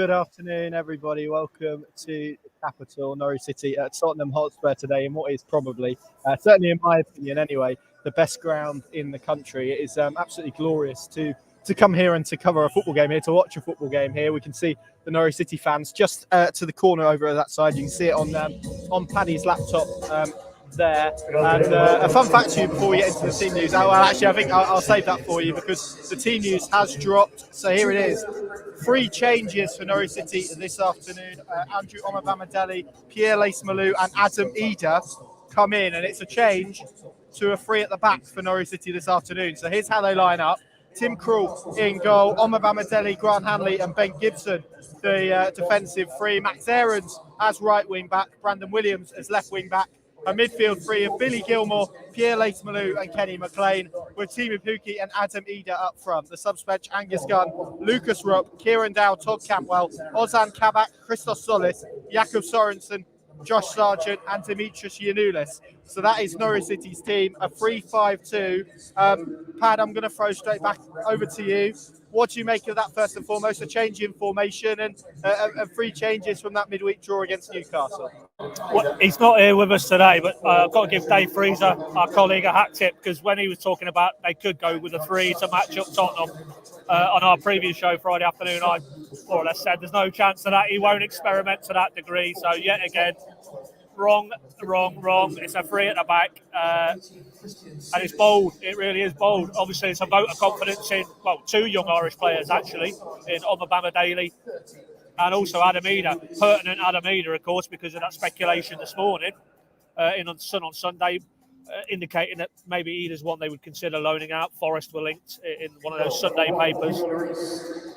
Good afternoon, everybody. Welcome to the capital, Norwich City, at Tottenham Hotspur today, in what is probably, certainly in my opinion anyway, the best ground in the country. It is absolutely glorious to come here and to cover a football game here, to watch a football game here. We can see the Norwich City fans just to the corner over at that side. You can see it on Paddy's laptop there. And a fun fact to you before we get into the team news. Oh, well, actually, I think I'll save that for you because the team news has dropped. So here it is. 3 changes for Norwich City this afternoon. Andrew Omobamidele, Pierre Lees-Malou and Adam Idah come in, and it's a change to a 3 at the back for Norwich City this afternoon. So here's how they line up. Tim Krul in goal, Omobamidele, Grant Hanley and Ben Gibson, the defensive 3. Max Aarons as right wing back, Brandon Williams as left wing back. A midfield 3 of Billy Gilmore, Pierre Lees-Malou and Kenny McLean, with Timu Pukki and Adam Idah up front. The subs bench, Angus Gunn, Lucas Rupp, Kieran Dow, Todd Campbell, Ozan Kabak, Christos Solis, Jakub Sorensen, Josh Sargent and Dimitris Giannoulis. So that is Norwich City's team, a 3-5-2. Pad, I'm going to throw straight back over to you. What do you make of that first and foremost? A change in formation and 3 changes from that midweek draw against Newcastle. Well, he's not here with us today, but I've got to give Dave Freezer, our colleague, a hat tip, because when he was talking about they could go with a 3 to match up Tottenham on our previous show Friday afternoon, I more or less said there's no chance of that. He won't experiment to that degree. So yet again, wrong. It's a 3 at the back, and it's bold. It really is bold. Obviously, it's a vote of confidence in 2 young Irish players actually, in Omobamidele and also Adam Idah. Pertinent Adam Idah, of course, because of that speculation this morning in Sun on Sunday, indicating that maybe Idah's one they would consider loaning out. Forest were linked in one of those Sunday papers.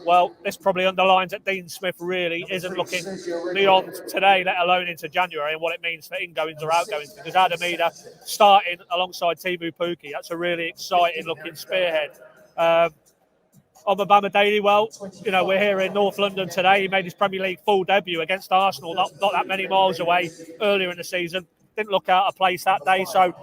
Well, this probably underlines that Dean Smith really isn't looking beyond today, let alone into January, and what it means for ingoings or outgoings, because Adam Idah starting alongside Timu Pukki, that's a really exciting looking spearhead. Omobamidele, well, we're here in North London today. He made his Premier League full debut against Arsenal, not that many miles away earlier in the season. Didn't look out of place that day, so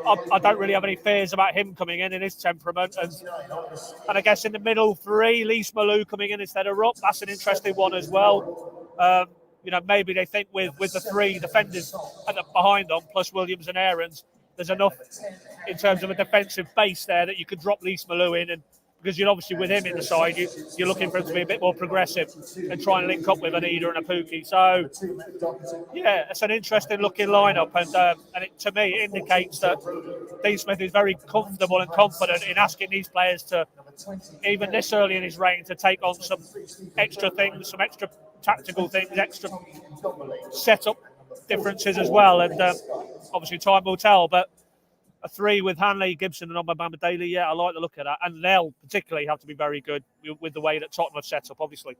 I don't really have any fears about him coming in his temperament. And I guess in the middle 3, Lees-Malou coming in instead of Rupp, that's an interesting one as well. Maybe they think with the 3 defenders behind them, plus Williams and Aarons, there's enough in terms of a defensive base there that you could drop Lees-Malou in, and because you're obviously with him in the side, you're looking for him to be a bit more progressive and try and link up with an Idah and a Pukki. So, yeah, it's an interesting looking lineup, and it, to me, it indicates that Dean Smith is very comfortable and confident in asking these players to, even this early in his reign, to take on some extra things, some extra tactical things, extra setup differences as well. And obviously, time will tell, but a 3 with Hanley, Gibson and Omobamidele, yeah, I like the look of that. And they'll particularly have to be very good with the way that Tottenham have set up, obviously.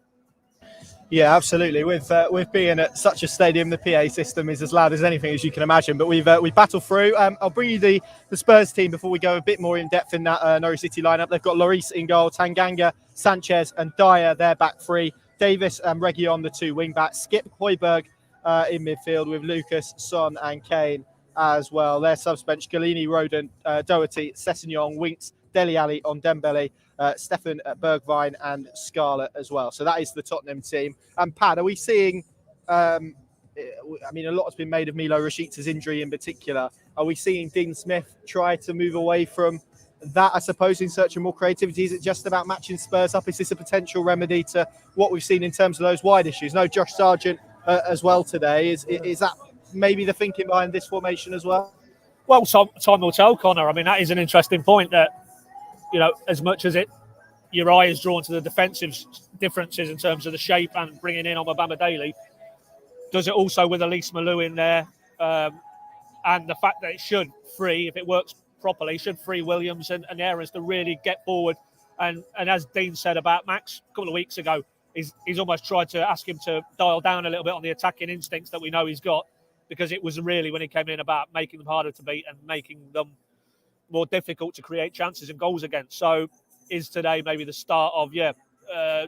Yeah, absolutely. With being at such a stadium, the PA system is as loud as anything, as you can imagine. But we battle through. I'll bring you the Spurs team before we go a bit more in depth in that Norwich City lineup. They've got Lloris in goal, Tanganga, Sanchez and Dyer, their back 3. Davis and Reguilon, the 2 wing backs. Skip, Højbjerg in midfield with Lucas, Son and Kane as well. Their subs bench, Galini, Roden, Doherty, Sessegnon, Winks, Dele Alli on Dembele, Stefan Bergwijn and Scarlett as well. So that is the Tottenham team. And Pad, are we seeing, a lot has been made of Milo Rashica's injury in particular. Are we seeing Dean Smith try to move away from that, I suppose, in search of more creativity? Is it just about matching Spurs up? Is this a potential remedy to what we've seen in terms of those wide issues? No, Josh Sargent as well today. Is that maybe the thinking behind this formation as well? Well, time will tell, Connor. I mean, that is an interesting point that, as much as your eye is drawn to the defensive differences in terms of the shape and bringing in Omobamidele, does it also with Lees-Malou in there, and the fact that it should free, if it works properly, should free Williams and Aarons to really get forward. And as Dean said about Max a couple of weeks ago, he's almost tried to ask him to dial down a little bit on the attacking instincts that we know he's got, because it was really, when he came in, about making them harder to beat and making them more difficult to create chances and goals against. So is today maybe the start of,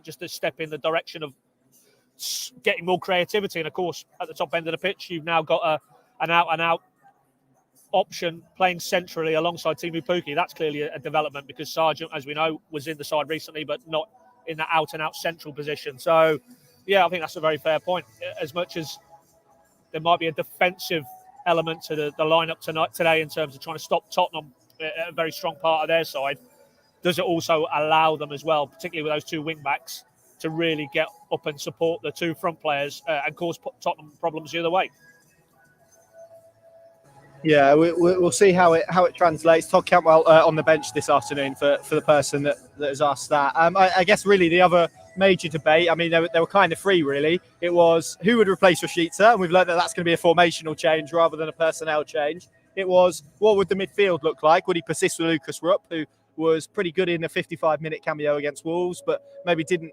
just a step in the direction of getting more creativity? And of course, at the top end of the pitch, you've now got an out-and-out option playing centrally alongside Timu Pukki. That's clearly a development, because Sargent, as we know, was in the side recently, but not in that out-and-out central position. So, Yeah, I think that's a very fair point. As much as there might be a defensive element to the lineup today in terms of trying to stop Tottenham, a very strong part of their side, does it also allow them as well, particularly with those two wing backs, to really get up and support the two front players and cause Tottenham problems the other way? Yeah, we'll see how it translates. Todd Cantwell on the bench this afternoon for the person that has asked that. I guess really the other major debate, I mean, they were kind of free really. It was who would replace Rashica, and we've learned that that's going to be a formational change rather than a personnel change. It was what would the midfield look like? Would he persist with Lucas Rupp, who was pretty good in a 55-minute cameo against Wolves, but maybe didn't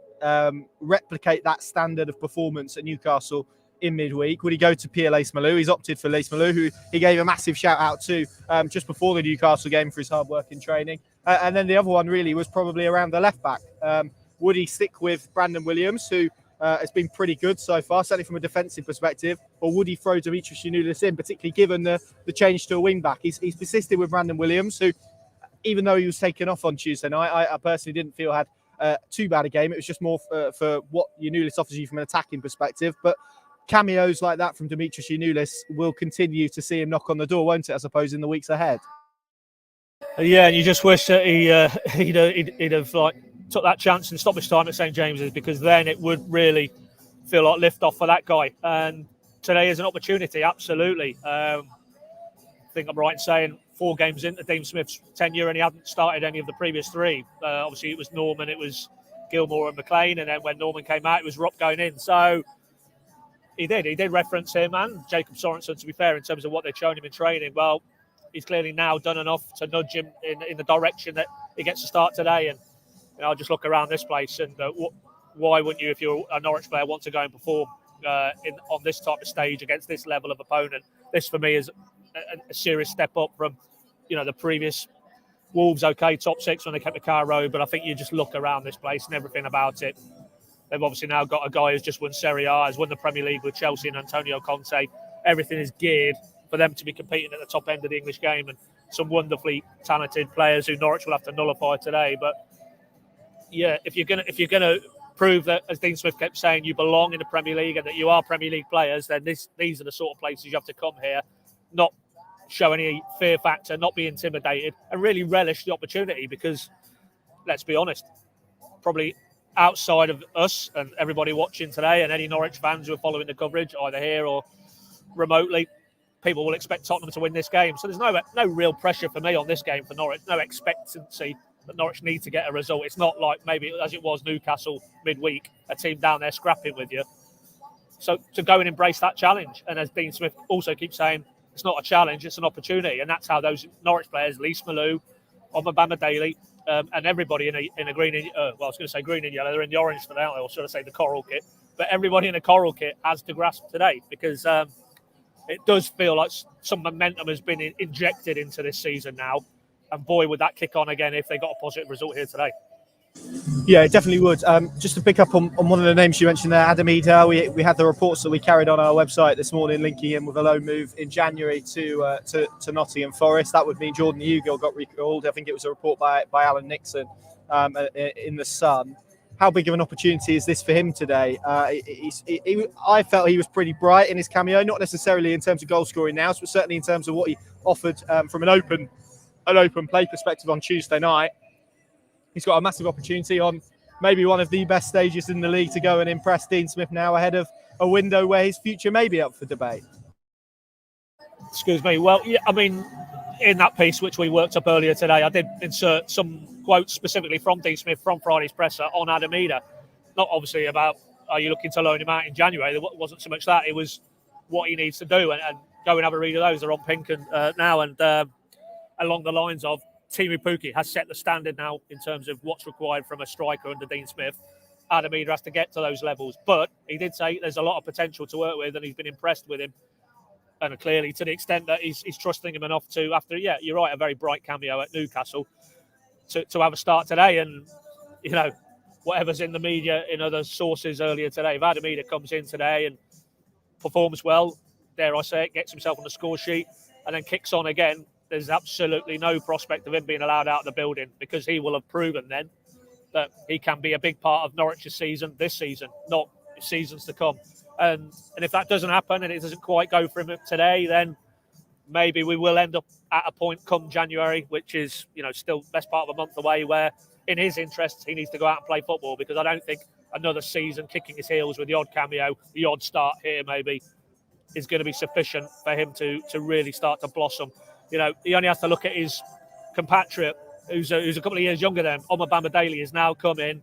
replicate that standard of performance at Newcastle in midweek? Would he go to Pierre Lees-Malou? He's opted for Lees-Malou, who he gave a massive shout out to just before the Newcastle game for his hard work in training. And then the other one really was probably around the left back. Would he stick with Brandon Williams, who has been pretty good so far, certainly from a defensive perspective, or would he throw Dimitris Giannoulis in, particularly given the change to a wing back? He's persisted with Brandon Williams, who, even though he was taken off on Tuesday night, I personally didn't feel had too bad a game. It was just more for what Giannoulis offers you from an attacking perspective. But cameos like that from Dimitris Giannoulis will continue to see him knock on the door, won't it, I suppose, in the weeks ahead? Yeah, and you just wish that he'd have like took that chance and stopped his time at St James's, because then it would really feel like lift off for that guy. And today is an opportunity, absolutely. I think I'm right in saying 4 games into Dean Smith's tenure and he hadn't started any of the previous 3. Obviously, it was Norman, it was Gilmore and McLean, and then when Norman came out, it was Rupp going in. So he did reference him and Jacob Sorensen, to be fair, in terms of what they'd shown him in training. Well, he's clearly now done enough to nudge him in the direction that he gets to start today. And I just look around this place, and why wouldn't you, if you're a Norwich player, want to go and perform on this type of stage against this level of opponent? This, for me, is a serious step up from, the previous Wolves. Okay, top 6 when they kept the car road, but I think you just look around this place and everything about it. They've obviously now got a guy who's just won Serie A, has won the Premier League with Chelsea and Antonio Conte. Everything is geared for them to be competing at the top end of the English game, and some wonderfully talented players who Norwich will have to nullify today. But yeah, if you're gonna prove that, as Dean Smith kept saying, you belong in the Premier League and that you are Premier League players, then these are the sort of places you have to come here, not show any fear factor, not be intimidated, and really relish the opportunity. Because let's be honest, probably outside of us and everybody watching today and any Norwich fans who are following the coverage, either here or remotely, people will expect Tottenham to win this game. So there's no real pressure for me on this game for Norwich, no expectancy that Norwich need to get a result. It's not like maybe as it was Newcastle midweek, a team down there scrapping with you. So to go and embrace that challenge, and as Dean Smith also keeps saying, it's not a challenge, it's an opportunity. And that's how those Norwich players, Lees-Malou, Omabama Daly, and everybody in a green and I was going to say green and yellow, they're in the orange for now, or should I say the coral kit, but everybody in the coral kit has to grasp today, because it does feel like some momentum has been injected into this season now, and boy, would that kick on again if they got a positive result here today. Yeah, it definitely would. Just to pick up on one of the names you mentioned there, Adam Idah, we had the reports that we carried on our website this morning linking him with a loan move in January to Nottingham Forest. That would mean Jordan Hugill got recalled. I think it was a report by Alan Nixon in The Sun. How big of an opportunity is this for him today? I felt he was pretty bright in his cameo, not necessarily in terms of goal scoring now, but certainly in terms of what he offered from an open play perspective on Tuesday night. He's got a massive opportunity on maybe one of the best stages in the league to go and impress Dean Smith now, ahead of a window where his future may be up for debate. Excuse me. Well, yeah, I mean, in that piece which we worked up earlier today, I did insert some quotes specifically from Dean Smith from Friday's presser on Adam Idah. Not obviously about, are you looking to loan him out in January? There wasn't so much that. It was what he needs to do, and go and have a read of those. They're on Pink and now, and along the lines of, Timu Pukki has set the standard now in terms of what's required from a striker under Dean Smith. Adam Idah has to get to those levels. But he did say there's a lot of potential to work with, and he's been impressed with him. And clearly, to the extent that he's trusting him enough to, after, yeah, you're right, a very bright cameo at Newcastle, to have a start today. And, whatever's in the media, in other sources earlier today, if Adam Idah comes in today and performs well, dare I say it, gets himself on the score sheet, and then kicks on again, there's absolutely no prospect of him being allowed out of the building, because he will have proven then that he can be a big part of Norwich's season this season, not seasons to come. And if that doesn't happen and it doesn't quite go for him today, then maybe we will end up at a point come January, which is, still best part of a month away, where in his interests he needs to go out and play football, because I don't think another season kicking his heels with the odd cameo, the odd start here maybe, is going to be sufficient for him to really start to blossom. He only has to look at his compatriot, who's a couple of years younger than him. Omar Daly has now come in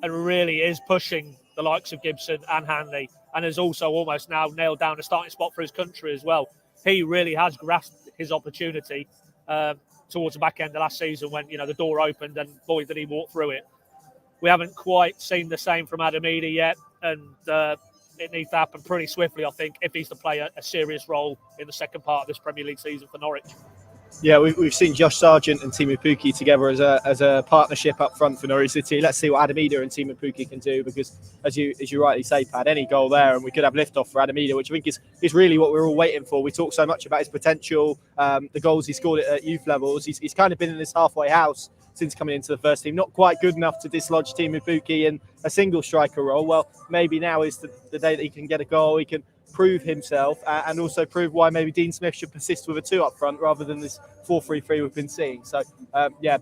and really is pushing the likes of Gibson and Hanley, and has also almost now nailed down a starting spot for his country as well. He really has grasped his opportunity towards the back end of last season when, the door opened, and boy, did he walk through it. We haven't quite seen the same from Adam Idah yet, and it needs to happen pretty swiftly, I think, if he's to play a serious role in the second part of this Premier League season for Norwich. Yeah, we've seen Josh Sargent and Teemu Pukki together as a partnership up front for Norwich City. Let's see what Adam Idah and Teemu Pukki can do, because as you rightly say, Pad, any goal there and we could have lift-off for Adam Idah, which I think is really what we're all waiting for. We talk so much about his potential, the goals he scored at youth levels. He's kind of been in this halfway house since coming into the first team. Not quite good enough to dislodge Teemu Pukki in a single striker role. Well, maybe now is the day that he can get a goal. He can prove himself and also prove why maybe Dean Smith should persist with a 2 up front rather than this 4-3-3 we've been seeing. So,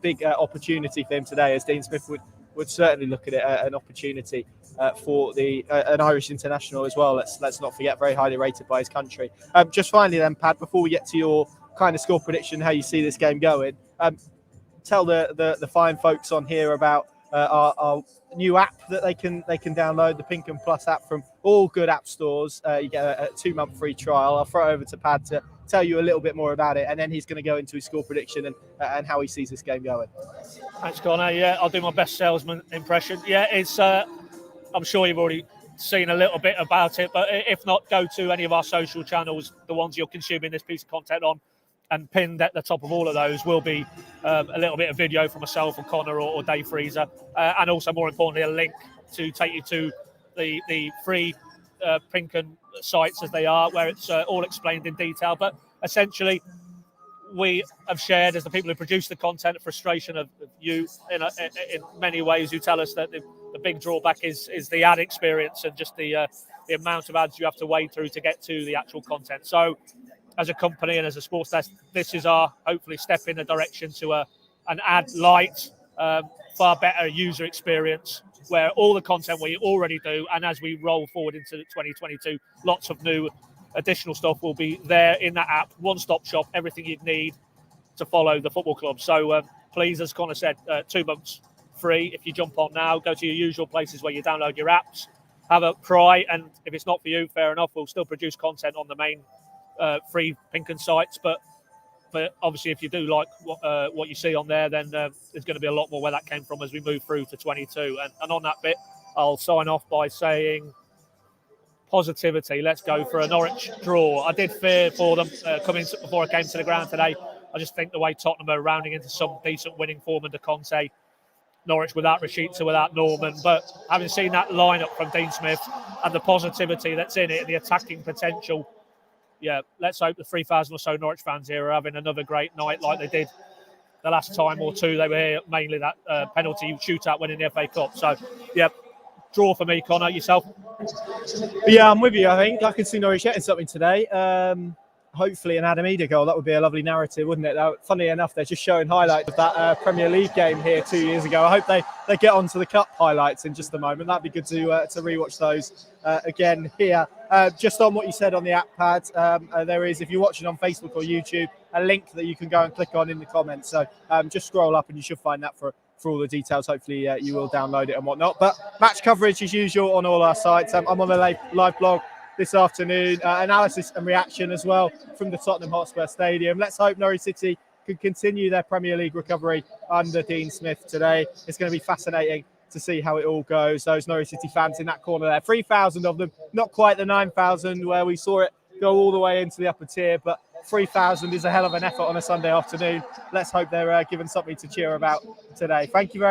big opportunity for him today, as Dean Smith would certainly look at it an opportunity for an Irish international as well. Let's not forget, very highly rated by his country. Just finally then, Pad, before we get to your kind of score prediction, how you see this game going, tell the fine folks on here about our new app that they can download, the Pink and Plus app from all good app stores. You get a 2-month free trial. I'll throw it over to Pad to tell you a little bit more about it, and then he's going to go into his score prediction and how he sees this game going. Thanks, Connor. Yeah, I'll do my best salesman impression. Yeah, it's I'm sure you've already seen a little bit about it, but if not, go to any of our social channels, the ones you're consuming this piece of content on, and pinned at the top of all of those will be a little bit of video from myself or Connor or Dave Freezer, and also, more importantly, a link to take you to the free Pinken sites as they are, where it's all explained in detail. But essentially, we have shared, as the people who produce the content, a frustration of you in many ways, who tell us that the big drawback is the ad experience and just the amount of ads you have to wade through to get to the actual content. So, as a company and as a sports desk, this is our hopefully step in the direction to an ad light, far better user experience, where all the content we already do, and as we roll forward into 2022, lots of new additional stuff will be there in that app. One-stop shop, everything you'd need to follow the football club. So please, as Connor said, 2 months free. If you jump on now, go to your usual places where you download your apps, have a try, and if it's not for you, fair enough, we'll still produce content on the main free Pinken sites, but obviously if you do like what you see on there, then there's going to be a lot more where that came from as we move through to 22. And on that bit, I'll sign off by saying positivity. Let's go for a Norwich draw. I did fear for them coming before I came to the ground today. I just think the way Tottenham are rounding into some decent winning form under Conte, Norwich without Rashica, without Norman, but having seen that lineup from Dean Smith and the positivity that's in it, the attacking potential, yeah, let's hope the 3,000 or so Norwich fans here are having another great night like they did the last time or two they were here, mainly that penalty shootout winning the FA Cup. So, yeah, draw for me, Connor. Yourself? Yeah, I'm with you. I think I can see Norwich getting something today. Hopefully an Adam Idah goal. That would be a lovely narrative, wouldn't it? Funnily enough, they're just showing highlights of that Premier League game here 2 years ago. I hope they get onto the Cup highlights in just a moment. That'd be good to rewatch those again here. Just on what you said on the app, Pad, there is, if you're watching on Facebook or YouTube, a link that you can go and click on in the comments. So just scroll up and you should find that for all the details. Hopefully you will download it and whatnot. But match coverage as usual on all our sites. I'm on the live blog this afternoon, analysis and reaction as well from the Tottenham Hotspur Stadium. Let's hope Norwich City can continue their Premier League recovery under Dean Smith today. It's going to be fascinating to see how it all goes. Those Norwich City fans in that corner there, 3,000 of them, not quite the 9,000 where we saw it go all the way into the upper tier, but 3,000 is a hell of an effort on a Sunday afternoon. Let's hope they're given something to cheer about today. Thank you very much.